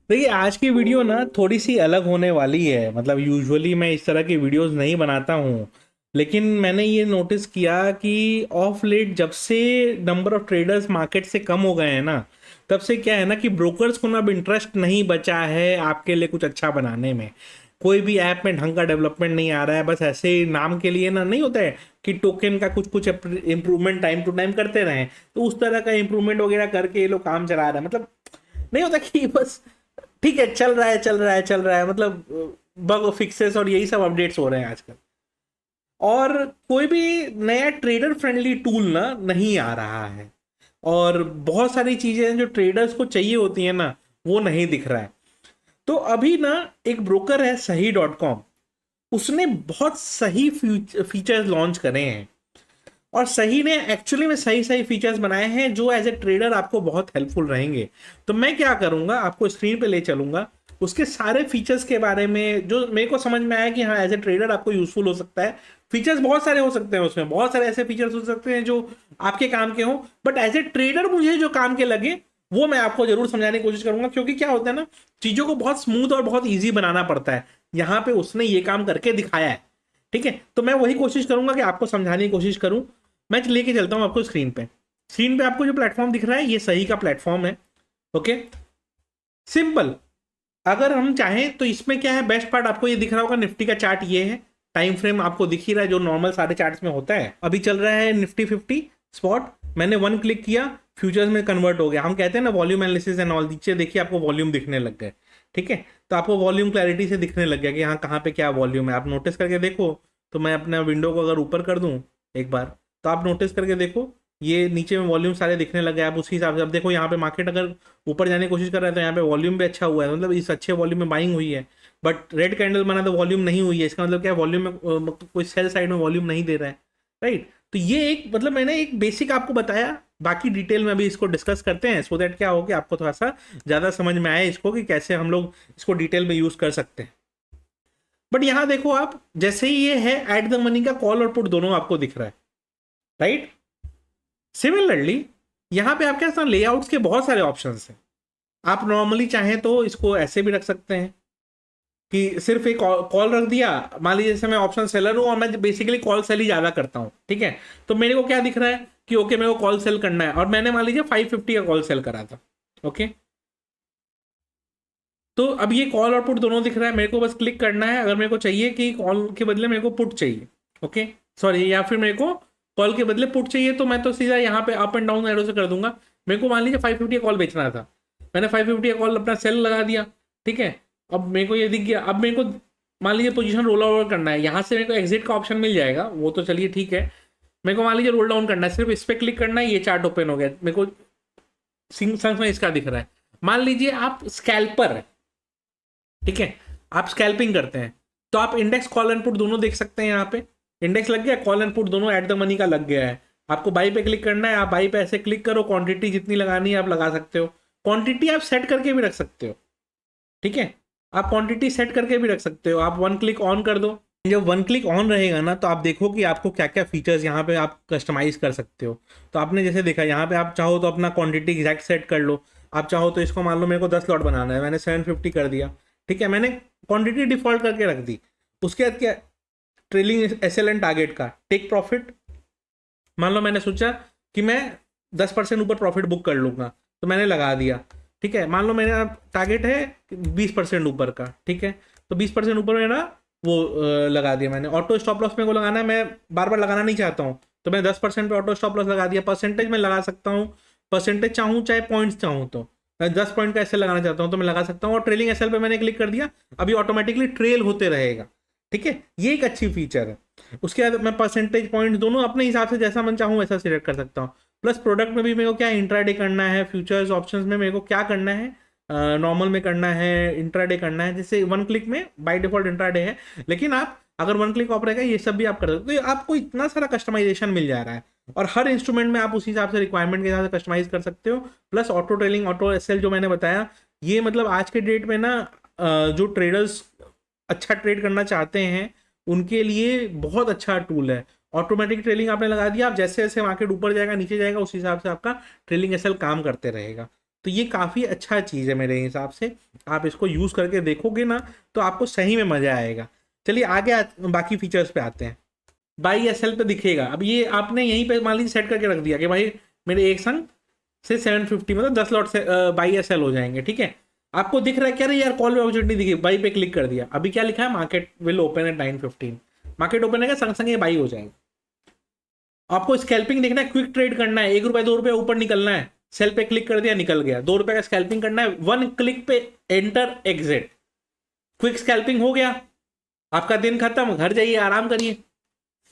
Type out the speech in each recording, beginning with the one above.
देखिए आज की वीडियो ना थोड़ी सी अलग होने वाली है। मतलब यूजुअली मैं इस तरह की वीडियोस नहीं बनाता हूँ, लेकिन मैंने ये नोटिस किया कि ऑफ लेट जब से नंबर ऑफ ट्रेडर्स मार्केट से कम हो गए हैं ना, तब से क्या है ना कि ब्रोकर्स को ना अब इंटरेस्ट नहीं बचा है आपके लिए कुछ अच्छा बनाने में। कोई भी ऐप में ढंग का डेवलपमेंट नहीं आ रहा है, बस ऐसे ही नाम के लिए ना, नहीं होता है कि टोकन का कुछ कुछ इम्प्रूवमेंट टाइम टू टाइम करते रहें, तो उस तरह का इम्प्रूवमेंट वगैरह करके ये लोग काम चला रहे हैं। मतलब नहीं होता कि बस ठीक है, चल रहा है चल रहा है चल रहा है, मतलब बग फिक्सेस और यही सब अपडेट्स हो रहे हैं आजकल। और कोई भी नया ट्रेडर फ्रेंडली टूल ना नहीं आ रहा है, और बहुत सारी चीजें जो ट्रेडर्स को चाहिए होती है ना, वो नहीं दिख रहा है। तो अभी ना एक ब्रोकर है सही डॉट कॉम, उसने बहुत सही फीचर्स लॉन्च करे हैं। और सही ने एक्चुअली में सही सही फीचर्स बनाए हैं जो एज ए ट्रेडर आपको बहुत हेल्पफुल रहेंगे। तो मैं क्या करूंगा, आपको स्क्रीन पे ले चलूंगा, उसके सारे फीचर्स के बारे में जो मेरे को समझ में आया कि हाँ एज ए ट्रेडर आपको यूजफुल हो सकता है। फीचर्स बहुत सारे हो सकते हैं, उसमें बहुत सारे ऐसे फीचर्स हो सकते हैं जो आपके काम के हों, बट एज ए ट्रेडर मुझे जो काम के लगे वो मैं आपको जरूर समझाने की कोशिश करूंगा। क्योंकि क्या होता है ना, चीजों को बहुत स्मूथ और बहुत ईजी बनाना पड़ता है। यहाँ पे उसने ये काम करके दिखाया है। ठीक है, तो मैं वही कोशिश करूंगा कि आपको समझाने की कोशिश करूं। मैं लेके चलता हूँ आपको स्क्रीन पे। स्क्रीन पे आपको जो प्लेटफॉर्म दिख रहा है ये सही का प्लेटफॉर्म है। Okay, simple. अगर हम चाहें तो इसमें क्या है, बेस्ट पार्ट आपको ये दिख रहा होगा, निफ्टी का चार्ट ये है। टाइम फ्रेम आपको दिख ही रहा है जो नॉर्मल सारे चार्ट्स में होता है। अभी चल रहा है निफ्टी 50 स्पॉट। मैंने वन क्लिक किया, फ्यूचर्स में कन्वर्ट हो गया। हम कहते हैं ना वॉल्यूम एनालिसिस एंड ऑल, नीचे देखिए आपको वॉल्यूम दिखने लग गए। ठीक है, तो आपको वॉल्यूम क्लैरिटी से दिखने लग गया कि हाँ कहाँ पे क्या वॉल्यूम है, आप नोटिस करके देखो। तो मैं अपना विंडो को अगर ऊपर कर दूं एक बार, तो आप नोटिस करके देखो ये नीचे में वॉल्यूम सारे दिखने लगे। आप उसी हिसाब से अब देखो, यहाँ पे मार्केट अगर ऊपर जाने की कोशिश कर रहा है तो यहाँ पे वॉल्यूम भी अच्छा हुआ है, मतलब इस अच्छे वॉल्यूम में बाइंग हुई है। बट रेड कैंडल बना तो वॉल्यूम नहीं हुई है, इसका मतलब क्या है, वॉल्यूम में कोई सेल साइड में वॉल्यूम नहीं दे रहा है। राइट, तो ये एक मतलब मैंने एक बेसिक आपको बताया। बाकी डिटेल में अभी इसको डिस्कस करते हैं, सो दैट क्या हो कि आपको थोड़ा सा ज़्यादा समझ में आए इसको कि कैसे हम लोग इसको डिटेल में यूज़ कर सकते हैं। बट यहाँ देखो आप, जैसे ही ये है एट द मनी का कॉल और पुट दोनों आपको दिख रहा है। राइट, सिमिलरली यहाँ पे आपके साथ लेआउट्स के बहुत सारे ऑप्शंस हैं। आप नॉर्मली चाहें तो इसको ऐसे भी रख सकते हैं कि सिर्फ एक कॉल रख दिया। मान लीजिए जैसे मैं ऑप्शन सेलर हूँ और मैं बेसिकली कॉल सेल ही ज़्यादा करता हूँ। ठीक है, तो मेरे को क्या दिख रहा है कि ओके मेरे को कॉल सेल करना है, और मैंने मान लीजिए 550 का कॉल सेल करा था। ओके, तो अब ये कॉल और पुट दोनों दिख रहा है, मेरे को बस क्लिक करना है अगर मेरे को चाहिए कि कॉल के बदले मेरे को पुट चाहिए। ओके, सॉरी, या फिर मेरे को कॉल के बदले पुट चाहिए, तो मैं तो सीधा यहाँ पे अप एंड डाउन एरो से कर दूंगा। मेरे को मान लीजिए 550 का कॉल बेचना था, मैंने 550 का कॉल अपना सेल लगा दिया। ठीक है, अब मेरे को ये दिख गया। अब मेरे को मान लीजिए पोजीशन रोल ओवर करना है, यहाँ से मेरे को एग्जिट का ऑप्शन मिल जाएगा, वो तो चलिए ठीक है। मेरे को मान लीजिए रोल डाउन करना है, सिर्फ इस पर क्लिक करना है, ये चार्ट ओपन हो गया। मेरे को सिंग संग में इसका दिख रहा है। मान लीजिए आप स्कैल्पर, ठीक है, आप स्कैल्पिंग करते हैं, तो आप इंडेक्स कॉल एंड पुट दोनों देख सकते हैं। यहाँ पे इंडेक्स लग गया, कॉल एंड पुट दोनों एट द मनी का लग गया है। आपको बाई पे क्लिक करना है, आप बाई पे ऐसे क्लिक करो, क्वांटिटी जितनी लगानी है आप लगा सकते हो। क्वांटिटी आप सेट करके भी रख सकते हो। ठीक है, आप क्वांटिटी सेट करके भी रख सकते हो। आप वन क्लिक ऑन कर दो, जब वन क्लिक ऑन रहेगा ना, तो आप देखो कि आपको क्या क्या फीचर्स यहाँ पे आप कस्टमाइज कर सकते हो। तो आपने जैसे देखा यहाँ पे, आप चाहो तो अपना क्वांटिटी एग्जैक्ट सेट कर लो। आप चाहो तो इसको मान लो मेरे को 10 लॉट बनाना है, मैंने 750 कर दिया। ठीक है, मैंने क्वांटिटी डिफॉल्ट करके रख दी। उसके बाद क्या, ट्रेलिंग एसएल एंड टारगेट का टेक प्रॉफिट। मान लो मैंने सोचा कि मैं 10% ऊपर प्रॉफिट बुक कर लूंगा, तो मैंने लगा दिया। ठीक है, मान लो मेरा टारगेट है 20% ऊपर का। ठीक है, तो 20% ऊपर मेरा वो लगा दिया मैंने। ऑटो स्टॉप लॉस मेरे को लगाना है, मैं बार बार लगाना नहीं चाहता हूँ, तो मैं 10% पे ऑटो स्टॉप लॉस लगा दिया। परसेंटेज में लगा सकता हूँ, परसेंटेज चाहूँ चाहे पॉइंट्स चाहूँ, तो मैं 10 पॉइंट का एसएल लगाना चाहता हूँ तो मैं लगा सकता हूँ। और ट्रेलिंग एसएल पे मैंने क्लिक कर दिया, अभी ऑटोमेटिकली ट्रेल होते रहेगा। ठीक है, ये एक अच्छी फीचर है। उसके बाद मैं परसेंटेज पॉइंट दोनों अपने हिसाब से जैसा मन चाहूँ वैसा सिलेक्ट कर सकता हूँ। प्लस प्रोडक्ट में भी मेरे को क्या इंट्राडे करना है, फ्यूचर्स ऑप्शंस में मेरे को क्या करना है, नॉर्मल में करना है, इंट्राडे करना है। जैसे वन क्लिक में बाय डिफॉल्ट इंट्राडे है, लेकिन आप अगर वन क्लिक ऑफ रहेगा ये सब भी आप कर सकते हो। तो आपको इतना सारा कस्टमाइजेशन मिल जा रहा है, और हर इंस्ट्रूमेंट में आप उस हिसाब से रिक्वायरमेंट के हिसाब से कस्टमाइज कर सकते हो। Plus auto trailing, auto SL जो मैंने बताया, ये मतलब आज के डेट में ना जो ट्रेडर्स अच्छा ट्रेड करना चाहते हैं उनके लिए बहुत अच्छा टूल है। ऑटोमेटिक ट्रेलिंग आपने लगा दिया, आप जैसे जैसे मार्केट ऊपर जाएगा नीचे जाएगा उस हिसाब से आपका ट्रेलिंग एसएल काम करते रहेगा। तो ये काफ़ी अच्छा चीज़ है मेरे हिसाब से। आप इसको यूज़ करके देखोगे ना तो आपको सही में मज़ा आएगा। चलिए आगे बाकी फीचर्स पे आते हैं। बाई एस एल पे दिखेगा। अब ये आपने यहीं पे मान लीजिए सेट करके रख दिया कि भाई मेरे एक संग से 750 मतलब 10 लॉट से बाई एस एल हो जाएंगे, ठीक है। आपको दिख रहा है क्या, यार कॉल पे अपॉर्चुनिटी दिखी, बाई पे क्लिक कर दिया। अभी क्या लिखा है, market will open at 9:15। Market open है, संग संग ये बाई हो जाएगा। आपको स्कैल्पिंग देखना है, क्विक ट्रेड करना है, 1 रुपए 2 रुपए ऊपर निकलना है, सेल पे क्लिक कर दिया निकल गया। 2 रुपए का स्कैल्पिंग करना है, 1 क्लिक पे एंटर एग्जिट, क्विक स्कैल्पिंग हो गया, आपका दिन खत्म, घर जाइए आराम करिए।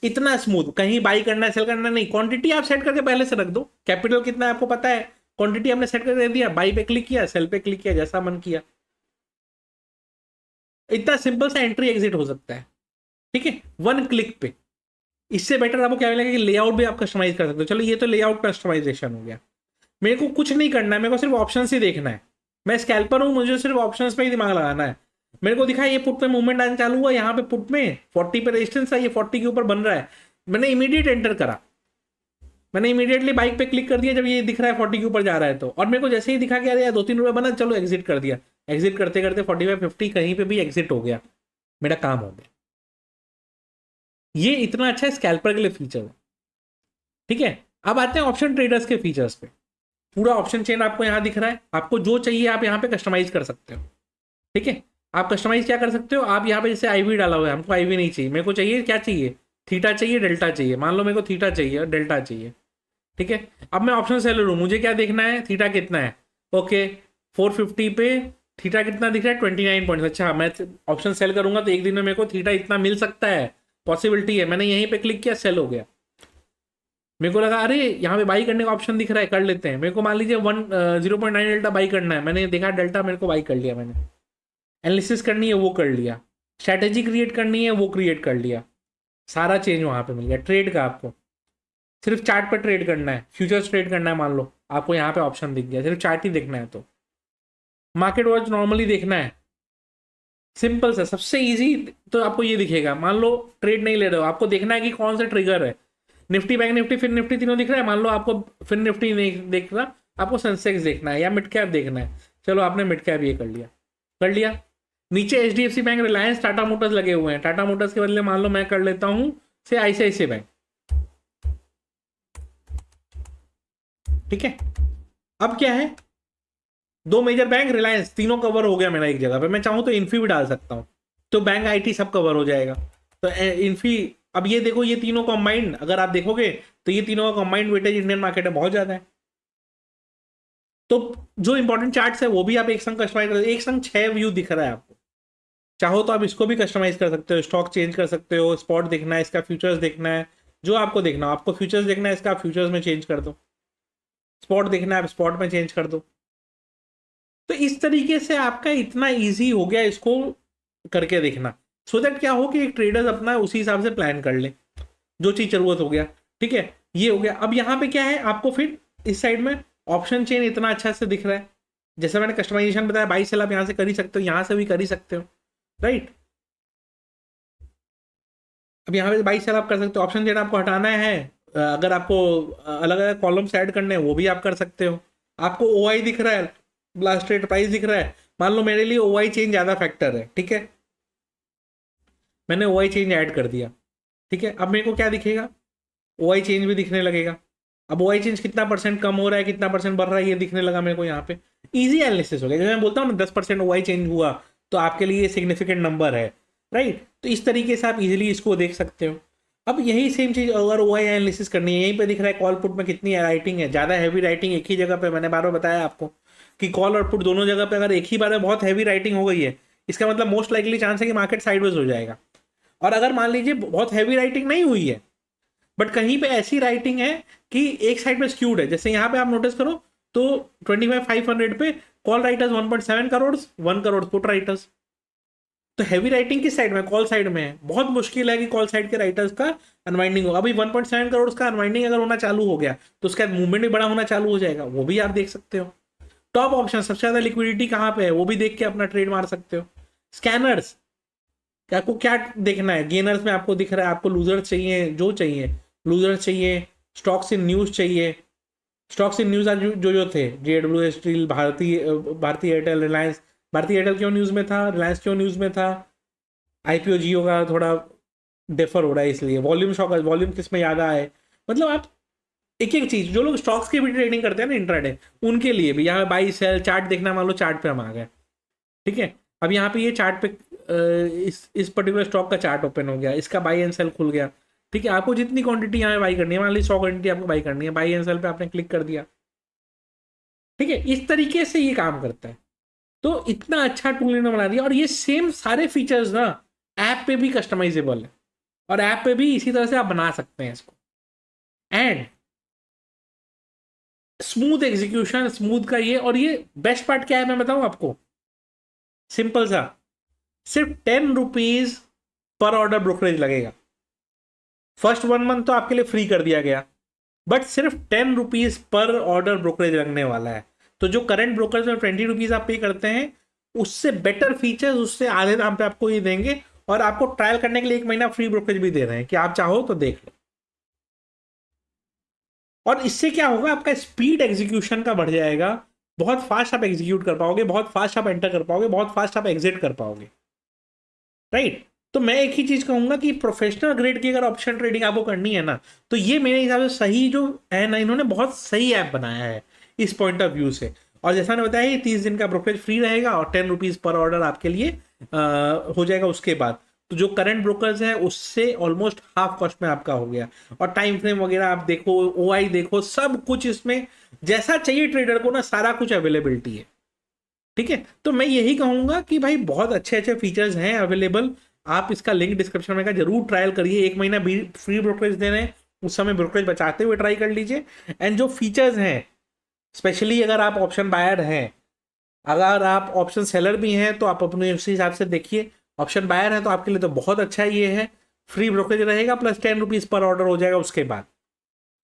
इतना स्मूथ, कहीं बाई करना है सेल करना नहीं, क्वांटिटी आप सेट करके पहले से रख दो, कैपिटल कितना है आपको पता है, क्वांटिटी आपने सेट करके दे दिया, बाई पे क्लिक किया, सेल पे क्लिक किया, जैसा मन किया। इतना सिंपल सा एंट्री एग्जिट हो सकता है, ठीक है, 1 क्लिक पे। इससे बेटर आपको क्या मिलेगा कि लेआउट भी आप कस्टमाइज कर सकते हो। चलो ये तो लेआउट कस्टमाइजेशन हो गया। मेरे को कुछ नहीं करना है, मेरे को सिर्फ ऑप्शन ही देखना है। मैं स्कैल्पर हूँ, मुझे सिर्फ ऑप्शन पे ही दिमाग लगाना है। मेरे को दिखा ये पुट पे मूवमेंट आना चालू हुआ, यहाँ पे पुट में 40 पे रेजिस्टेंस है, ये 40 के ऊपर बन रहा है, मैंने इमीडिएट एंटर करा, मैंने इमीडिएटली बाइक पे क्लिक कर दिया जब ये दिख रहा है 40 के ऊपर जा रहा है तो। और मेरे को जैसे ही दिखा कि अरे यार 2-3 रुपए बना, चलो एग्जिट कर दिया। एग्जिट करते करते 45-50 कहीं पे भी एग्जिट हो गया, मेरा काम हो गया। ये इतना अच्छा स्कैल्पर के लिए फीचर है, ठीक है। अब आते हैं ऑप्शन ट्रेडर्स के फीचर्स पे। पूरा ऑप्शन चेन आपको यहाँ दिख रहा है, आपको जो चाहिए आप यहाँ पे कस्टमाइज कर सकते हो, ठीक है। आप कस्टमाइज क्या कर सकते हो, आप यहाँ पे जैसे आईवी डाला हुआ है, हमको आईवी नहीं चाहिए, मेरे को चाहिए क्या चाहिए, थीटा चाहिए, डेल्टा चाहिए। मान लो मेरे को थीटा चाहिए और डेल्टा चाहिए, ठीक है। अब मैं ऑप्शन सेलर हूँ, मुझे क्या देखना है, थीटा कितना है, ओके 450 पे थीटा कितना दिख रहा है, 29 पॉइंट। अच्छा मैं ऑप्शन सेल करूंगा तो एक दिन में मेरे को थीटा इतना मिल सकता है, पॉसिबिलिटी है। मैंने यहीं पे क्लिक किया, सेल हो गया। मेरे को लगा अरे यहाँ पे बाई करने का ऑप्शन दिख रहा है, कर लेते हैं। मेरे को मान लीजिए 0.9 डेल्टा बाई करना है, मैंने देखा डेल्टा, मेरे को बाई कर लिया मैंने। एनालिसिस करनी है वो कर लिया, स्ट्रैटेजी क्रिएट करनी है वो क्रिएट कर लिया, सारा चेंज वहाँ पे मिल गया। ट्रेड का आपको सिर्फ चार्ट पर ट्रेड करना है, फ्यूचर्स ट्रेड करना है, मान लो आपको यहाँ पे ऑप्शन दिख गया, सिर्फ चार्ट ही देखना है तो। मार्केट वॉच नॉर्मली देखना है, सिंपल सा सबसे इजी तो आपको ये दिखेगा। मान लो ट्रेड नहीं ले रहे हो, आपको देखना है कि कौन सा ट्रिगर है, निफ्टी बैंक निफ्टी फिर निफ्टी तीनों दिख रहा है। मान लो आपको फिर निफ्टी नहीं देख रहा, आपको सेंसेक्स देखना है या मिड कैप देखना है, चलो आपने मिड कैप ये कर लिया, कर लिया। नीचे HDFC bank, Reliance, Tata Motors लगे हुए हैं, टाटा मोटर्स के बदले मान लो मैं कर लेता हूँ से आईसीआईसी बैंक, ठीक है। अब क्या है, 2 मेजर बैंक, रिलायंस, तीनों कवर हो गया मेरा एक जगह पे। मैं चाहूँ तो इन्फी भी डाल सकता हूँ, तो बैंक आईटी सब कवर हो जाएगा। तो इन्फी, अब ये देखो ये तीनों कॉम्बाइंड अगर आप देखोगे तो ये तीनों का कॉम्बाइंड वेटेज इंडियन मार्केट है बहुत ज्यादा है। तो जो इंपॉर्टेंट चार्ट्स है वो भी आप एक संग कस्टमाइज कर, एक संग 6 व्यू दिख रहा है आपको। चाहो तो आप इसको भी कस्टमाइज कर सकते हो, स्टॉक चेंज कर सकते हो, स्पॉट देखना है इसका, फ्यूचर्स देखना है, जो आपको देखना हो। आपको फ्यूचर्स देखना है इसका, फ्यूचर्स में चेंज कर दो, स्पॉट देखना है आप स्पॉट में चेंज कर दो। तो इस तरीके से आपका इतना ईजी हो गया इसको करके देखना, सो दैट क्या हो कि एक ट्रेडर्स अपना उसी हिसाब से प्लान कर ले, जो चीज जरूरत हो गया, ठीक है। ये हो गया। अब यहाँ पे क्या है, आपको फिर इस साइड में ऑप्शन चेन इतना अच्छा से दिख रहा है, जैसे मैंने कस्टमाइजेशन बताया, बाई सेल आप यहाँ से कर ही सकते हो, यहाँ से भी कर ही सकते हो, राइट। अब यहाँ पे बाई सेल आप कर सकते हो, ऑप्शन चेन आपको हटाना है, अगर आपको अलग अलग कॉलम्स ऐड करने हैं वो भी आप कर सकते हो। आपको ओआई दिख रहा है, लास्ट रेट प्राइस दिख रहा है, मान लो मेरे लिए ओआई चेंज ज़्यादा फैक्टर है, ठीक है, मैंने ओआई चेंज ऐड कर दिया, ठीक है। अब मेरे को क्या दिखेगा, ओआई चेंज भी दिखने लगेगा। अब ओआई चेंज कितना परसेंट कम हो रहा है, कितना परसेंट बढ़ रहा है, ये दिखने लगा मेरे को यहाँ पे। इजी एनालिसिस हो गया, जैसे मैं बोलता हूँ ना 10% ओआई चेंज हुआ तो आपके लिए सिग्निफिकेंट नंबर है, राइट। तो इस तरीके से आप इजीली इसको देख सकते हो। अब यही सेम चीज़ अगर ओआई एनालिसिस करनी है, यहीं पे दिख रहा है कॉल पुट में कितनी राइटिंग है, ज़्यादा हैवी राइटिंग एक ही जगह पे, मैंने बार बार बताया आपको कि कॉल और पुट दोनों जगह पे अगर एक ही बार में बहुत हैवी राइटिंग हो गई है, इसका मतलब मोस्ट लाइकली चांस है कि मार्केट साइडवेज हो जाएगा। और अगर मान लीजिए बहुत हैवी राइटिंग नहीं हुई है, बट कहीं पे ऐसी राइटिंग है कि एक साइड में स्क्यूड है, जैसे यहाँ पे आप नोटिस करो तो 25,500 पे call writers 1.7 crore, 1 crore put writers. तो हैवी राइटिंग किस साइड में, कॉल साइड में है। बहुत मुश्किल है कि कॉल साइड के राइटर्स का अनवाइंडिंग हो। अभी 1.7 करोड़ का अनवाइंडिंग अगर होना चालू हो गया तो उसका मूवमेंट भी बड़ा होना चालू हो जाएगा, वो भी आप देख सकते हो। टॉप ऑप्शन सबसे ज्यादा लिक्विडिटी कहाँ पे है वो भी देख के अपना ट्रेड मार सकते हो। स्कैनर्स, आपको क्या देखना है, गेनर्स में आपको दिख रहा है, आपको लूजर्स चाहिए, जो चाहिए लूजर्स चाहिए, स्टॉक्स इन न्यूज चाहिए, स्टॉक्स इन न्यूज़ आज जो थे, JSW स्टील, भारती एयरटेल, रिलायंस। भारती एयरटेल क्यों न्यूज़ में था, रिलायंस क्यों न्यूज़ में था? IPO जियो का थोड़ा डिफर हो रहा है इसलिए। वॉल्यूम शॉक, वॉल्यूम किस में ज़्यादा है, मतलब आप एक एक चीज़, जो लोग स्टॉक्स की भी ट्रेडिंग करते हैं ना इंट्राडे, उनके लिए भी यहाँ बाई सेल चार्ट देखना, मान लो चार्ट पे हम आ गए, ठीक है। अब यहाँ पे ये चार्ट पे इस पर्टिकुलर स्टॉक का चार्ट ओपन हो गया, इसका बाई एंड सेल खुल गया, ठीक है। आपको जितनी क्वांटिटी यहाँ बाई करनी है, मान ली 100 क्वांटिटी आपको बाई करनी है, बाई एंड सेल पे आपने क्लिक कर दिया, ठीक है। इस तरीके से ये काम करता है। तो इतना अच्छा टूल इन्होंने बना दिया, और ये सेम सारे फीचर्स ना ऐप पे भी कस्टमाइजेबल है, और ऐप पे भी इसी तरह से आप बना सकते हैं इसको। एंड स्मूथ एग्जीक्यूशन, स्मूथ का ये, और ये बेस्ट पार्ट क्या है मैं बताऊं आपको, सिंपल सा, सिर्फ 10 रुपीज पर ऑर्डर ब्रोकरेज लगेगा। फर्स्ट 1 मंथ तो आपके लिए फ्री कर दिया गया, बट सिर्फ 10 रुपीज पर ऑर्डर ब्रोकरेज लगने वाला है। तो जो करंट ब्रोकर में 20 रुपीज आप पे करते हैं, उससे बेटर फीचर्स, उससे आधे दाम पे आपको ये देंगे, और आपको ट्रायल करने के लिए 1 महीना फ्री ब्रोकरेज भी दे रहे हैं कि आप चाहो तो देख लो। और इससे क्या होगा, आपका स्पीड एग्जीक्यूशन का बढ़ जाएगा, बहुत फास्ट आप एग्जीक्यूट कर पाओगे, बहुत फास्ट आप एंटर कर पाओगे, बहुत फास्ट आप एग्जिट कर पाओगे, राइट। तो मैं एक ही चीज कहूंगा कि प्रोफेशनल ग्रेड की अगर ऑप्शन ट्रेडिंग आपको करनी है ना, तो ये मेरे हिसाब से सही जो है ना, इन्होंने बहुत सही ऐप बनाया है इस पॉइंट ऑफ व्यू से। और जैसा मैंने बताया, ये 30 दिन का ब्रोकरेज फ्री रहेगा, और 10 रुपीज पर ऑर्डर आपके लिए हो जाएगा उसके बाद। तो जो करंट ब्रोकर्स है उससे ऑलमोस्ट हाफ कॉस्ट में आपका हो गया। और टाइम फ्रेम वगैरह आप देखो, OI देखो, सब कुछ इसमें जैसा चाहिए ट्रेडर को ना, सारा कुछ अवेलेबिलिटी है, ठीक है। तो मैं यही कहूंगा कि भाई बहुत अच्छे अच्छे फीचर्स हैं अवेलेबल। आप इसका लिंक डिस्क्रिप्शन में का जरूर ट्रायल करिए। 1 महीना फ्री ब्रोकरेज दे रहे हैं, उस समय ब्रोकरेज बचाते हुए ट्राई कर लीजिए। एंड जो फीचर्स हैं, स्पेशली अगर आप ऑप्शन बायर हैं, अगर आप ऑप्शन सेलर भी हैं, तो आप अपने उसी हिसाब से देखिए। ऑप्शन बायर है तो आपके लिए तो बहुत अच्छा ये है, फ्री ब्रोकरेज रहेगा, प्लस 10 रुपीज पर ऑर्डर हो जाएगा उसके बाद।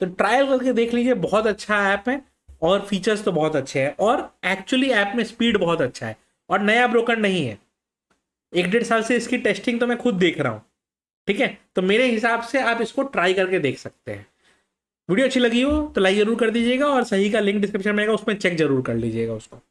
तो ट्रायल करके देख लीजिए, बहुत अच्छा ऐप है, और फीचर्स तो बहुत अच्छे हैं, और एक्चुअली ऐप में स्पीड बहुत अच्छा है, और नया ब्रोकर नहीं है। 1 डेढ़ साल से इसकी टेस्टिंग तो मैं खुद देख रहा हूँ, ठीक है। तो मेरे हिसाब से आप इसको ट्राई करके देख सकते हैं। वीडियो अच्छी लगी हो तो लाइक जरूर कर दीजिएगा, और सही का लिंक डिस्क्रिप्शन में आएगा, उसमें चेक जरूर कर लीजिएगा उसको।